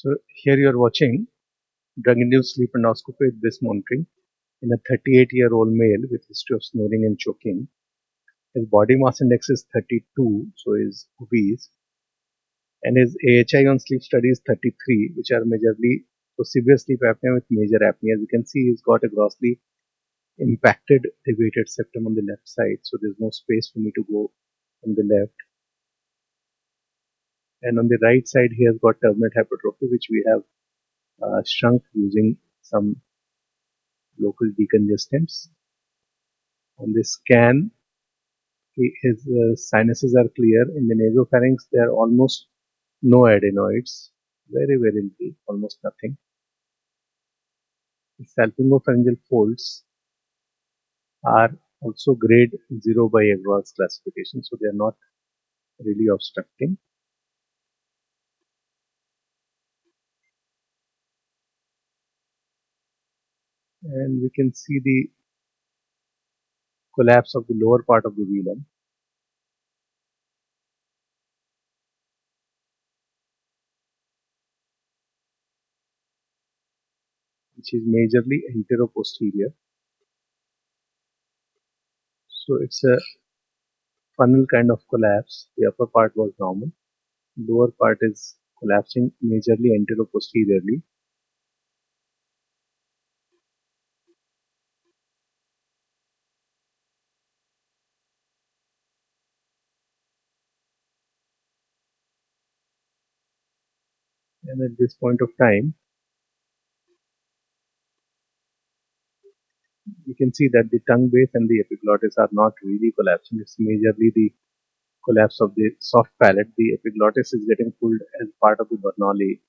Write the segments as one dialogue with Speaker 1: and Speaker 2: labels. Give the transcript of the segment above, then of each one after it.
Speaker 1: So here you are watching drug-induced sleep endoscopy with this monitoring in a 38-year-old male with history of snoring and choking. His body mass index is 32, so he is obese, and his AHI on sleep study is 33, which are majorly so severe sleep apnea with major apnea. As you can see, he's got a grossly impacted deviated septum on the left side, so there's no space for me to go from the left. And on the right side, he has got turbinate hypertrophy, which we have shrunk using some local decongestants. On the scan, his sinuses are clear. In the nasopharynx, there are almost no adenoids, very, very little, almost nothing. The salpingopharyngeal folds are also grade 0 by Agrawal's classification, so they are not really obstructing. And we can see the collapse of the lower part of the velum. Which is majorly anteroposterior. So it's a funnel kind of collapse. The upper part was normal. Lower part is collapsing majorly anteroposteriorly. And at this point of time, you can see that the tongue base and the epiglottis are not really collapsing. It's majorly the collapse of the soft palate. The epiglottis is getting pulled as part of the Bernoulli.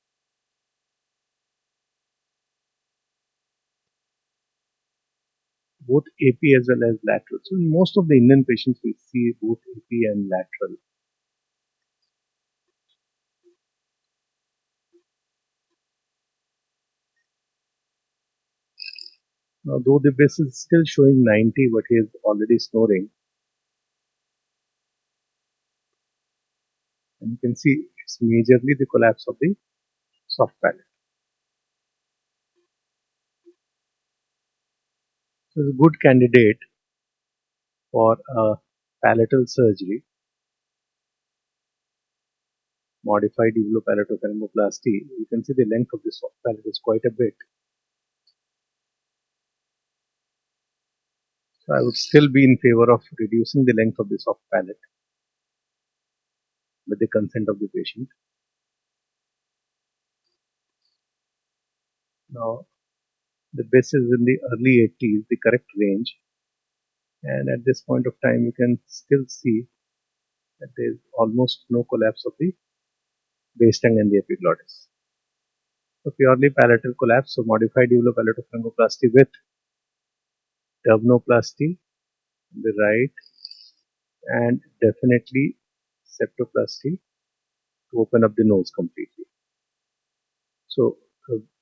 Speaker 1: Both AP as well as lateral. So in most of the Indian patients, we see both AP and lateral. Now, though the base is still showing 90, but he is already snoring. And you can see it's majorly the collapse of the soft palate. So it's a good candidate for a palatal surgery, modified uvulopalatopharyngoplasty. You can see the length of the soft palate is quite a bit. So I would still be in favor of reducing the length of the soft palate with the consent of the patient. Now, the base is in the early 80s, the correct range. And at this point of time, you can still see that there is almost no collapse of the base tongue and the epiglottis. So purely palatal collapse, so modified uvulopalatopharyngoplasty with turbinoplasty on the right and definitely septoplasty to open up the nose completely. So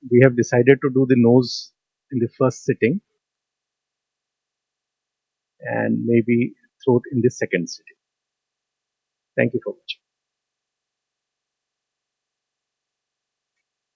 Speaker 1: we have decided to do the nose in the first sitting and maybe throat in the second sitting. Thank you for watching.